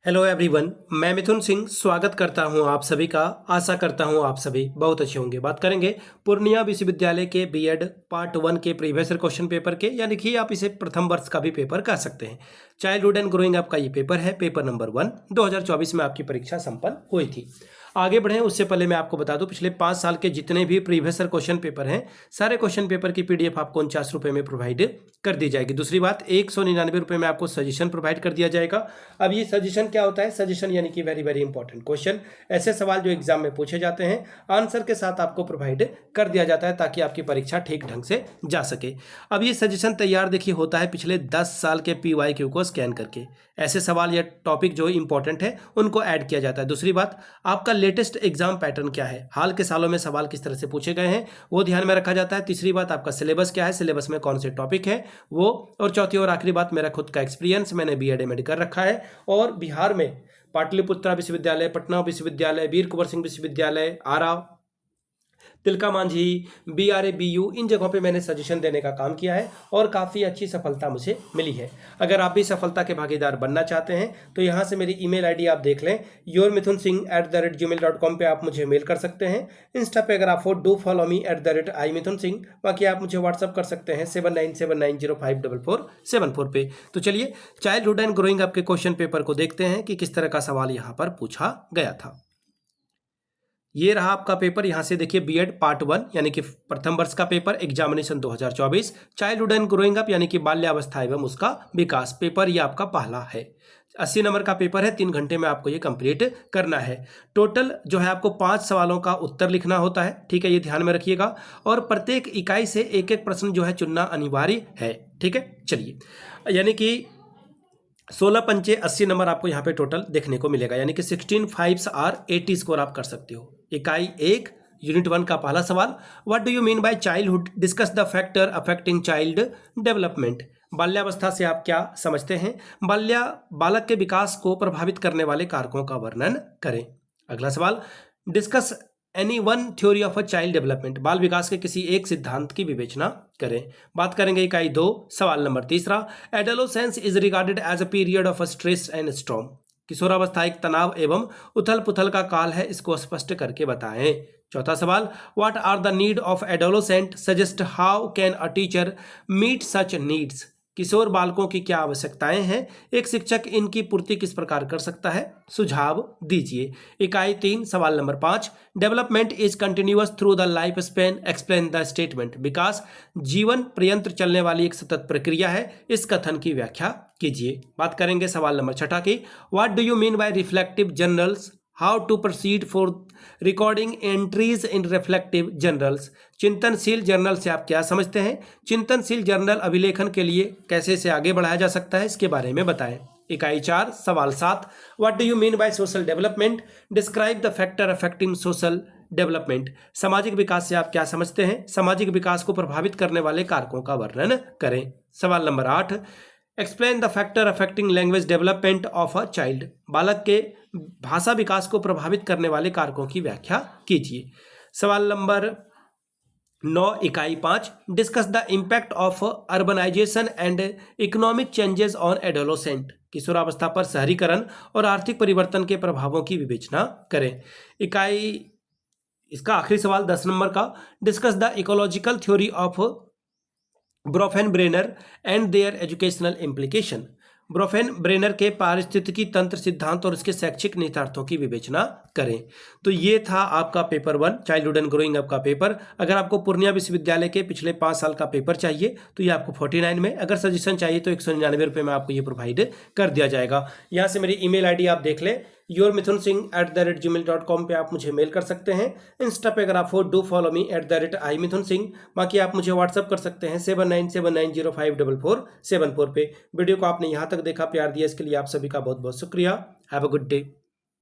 Hello everyone, मैं मिथुन सिंह स्वागत करता हूं आप सभी का। आशा करता हूं आप सभी बहुत अच्छे होंगे। बात करेंगे पूर्णिया विश्वविद्यालय के बीएड पार्ट 1 के प्रीवियस ईयर क्वेश्चन पेपर के, यानी कि आप इसे प्रथम वर्ष का भी पेपर कह सकते हैं। चाइल्डहुड एंड ग्रोइंग आपका ये पेपर है, पेपर नंबर 1 2024 में आपकी परीक्षा संपन्न हुई थी। आगे बढ़ें उससे पहले मैं आपको बता दूं, पिछले 5 साल के जितने भी प्रीवियस ईयर क्वेश्चन पेपर हैं, सारे क्वेश्चन पेपर की पीडीएफ आपको 49 रुपये में प्रोवाइड कर दी जाएगी। दूसरी बात, 199 रुपये में आपको सजेशन प्रोवाइड कर दिया जाएगा। अब ये सजेशन क्या होता है? सजेशन यानी कि वेरी वेरी इंपॉर्टेंट क्वेश्चन, ऐसे सवाल जो एग्जाम में पूछे जाते हैं, आंसर के साथ आपको प्रोवाइड कर दिया जाता है ताकि आपकी परीक्षा ठीक ढंग से जा सके। अब ये सजेशन तैयार देखिए होता है पिछले 10 साल के PYQ को स्कैन करके। ऐसे सवाल या टॉपिक जो इंपॉर्टेंट है उनको ऐड किया जाता है। दूसरी बात, आपका लेटेस्ट एग्जाम पैटर्न क्या है, हाल के सालों में सवाल किस तरह से पूछे गए हैं वो ध्यान में रखा जाता है। तीसरी बात, आपका सिलेबस क्या है, सिलेबस में कौन से टॉपिक है वो। और चौथी और आखिरी बात, मेरा खुद का एक्सपीरियंस, मैंने बीएड एमएड कर रखा है और बिहार में पाटलिपुत्रा विश्वविद्यालय, पटना विश्वविद्यालय, वीर कुंवर सिंह विश्वविद्यालय, आरा, तिलका मांझी, BRA BU, इन जगहों पे मैंने सजेशन देने का काम किया है और काफ़ी अच्छी सफलता मुझे मिली है। अगर आप भी सफलता के भागीदार बनना चाहते हैं तो यहाँ से मेरी ईमेल आईडी आप देख लें, yourmithunsingh@gmail.com पे आप मुझे मेल कर सकते हैं। इंस्टा पे अगर आप हो, डू फॉलो मी @imithunsingh। बाकी आप मुझे व्हाट्सअप कर सकते हैं 7979054474 पे। तो चलिए चाइल्डहुड एंड ग्रोइंग आपके क्वेश्चन पेपर को देखते हैं कि किस तरह का सवाल यहाँ पर पूछा गया था। ये रहा आपका पेपर, यहाँ से देखिए बीएड पार्ट 1 यानी कि प्रथम वर्ष का paper, examination 2024, childhood and growing up यानी कि बाल्यावस्था एवं उसका विकास, पेपर ये आपका पहला है। 80 नंबर का पेपर है, 3 घंटे में आपको ये कंप्लीट करना है। टोटल जो है आपको 5 सवालों का उत्तर लिखना होता है, ठीक है, ये ध्यान में रखिएगा। और प्रत्येक इकाई से एक एक प्रश्न जो है चुनना अनिवार्य है, ठीक है। चलिए, यानी कि 16 पंचे 80 नंबर आपको यहाँ पे टोटल देखने को मिलेगा, यानी कि 16 5s आर 80 स्कोर आप कर सकते हो। इकाई 1 यूनिट 1 का पहला सवाल, what do you mean bye childhood, discuss the factor affecting child development. बाल्यावस्था से आप क्या समझते हैं? बालक के विकास को प्रभावित करने वाले कारकों का वर्णन करें। अगला सवाल, discuss any one theory of a child development, बाल विकास के किसी एक सिद्धांत की विवेचना करें। बात करेंगे इकाई 2 सवाल number 3, adolescence is regarded as a period of stress and storm, किशोरावस्था एक तनाव एवं उथल पुथल का काल है, इसको स्पष्ट करके बताएं। चौथा सवाल, what are the need of adolescent, suggest how can a teacher meet such needs, किशोर बालकों की क्या आवश्यकताएं हैं, एक शिक्षक इनकी पूर्ति किस प्रकार कर सकता है, सुझाव दीजिए। इकाई 3 सवाल नंबर 5, development is continuous through the life span, explain the statement, विकास जीवन पर्यंत चलने वाली एक सतत प्रक्रिया है, इस कथन की व्याख्या कीजिए। बात करेंगे सवाल नंबर 6 की, what do you mean by reflective journals, how to proceed for recording entries in reflective journals, चिंतनशील जर्नल से आप क्या समझते हैं, चिंतनशील जर्नल अभिलेखन के लिए कैसे से आगे बढ़ाया जा सकता है, इसके बारे में बताएं। इकाई 4 सवाल 7, what do you mean by social development, describe the factor affecting social development, सामाजिक विकास से आप क्या समझते हैं, सामाजिक विकास को प्रभावित करने वाले कारकों का वर्णन करें। सवाल number 8, explain the factor affecting language development of a child, बालक के भाषा विकास को प्रभावित करने वाले कारकों की व्याख्या कीजिए। सवाल नंबर 9 इकाई 5, discuss the impact of urbanisation and economic changes on adolescent, किशोरावस्था पर शहरीकरण और आर्थिक परिवर्तन के प्रभावों की विवेचना करें। इकाई इसका आखिरी सवाल 10 नंबर का, discuss the ecological theory of Bronfenbrenner and their educational implication, Bronfenbrenner के पारिस्थितिकी तंत्र सिद्धांत और इसके शैक्षिक निहितार्थों की विवेचना करें। तो ये था आपका paper 1 childhood and growing up का पेपर। अगर आपको पूर्णिया विश्वविद्यालय के पिछले 5 साल का पेपर चाहिए तो ये आपको 49 में, अगर सजेशन चाहिए तो 199 रुपये में आपको ये प्रोवाइड कर दिया जाएगा। यहाँ से मेरी ईमेल आईडी आप देख लें, yourmithunsingh@gmail.com पे आप मुझे मेल कर सकते हैं। इंस्टा पे अगर आप हो, डू फॉलो मी @imithunsingh। बाकी आप मुझे व्हाट्सअप कर सकते हैं 7979054474 पे। वीडियो को आपने यहाँ तक देखा, प्यार दिया, इसके लिए आप सभी का बहुत बहुत शुक्रिया। Have a good day.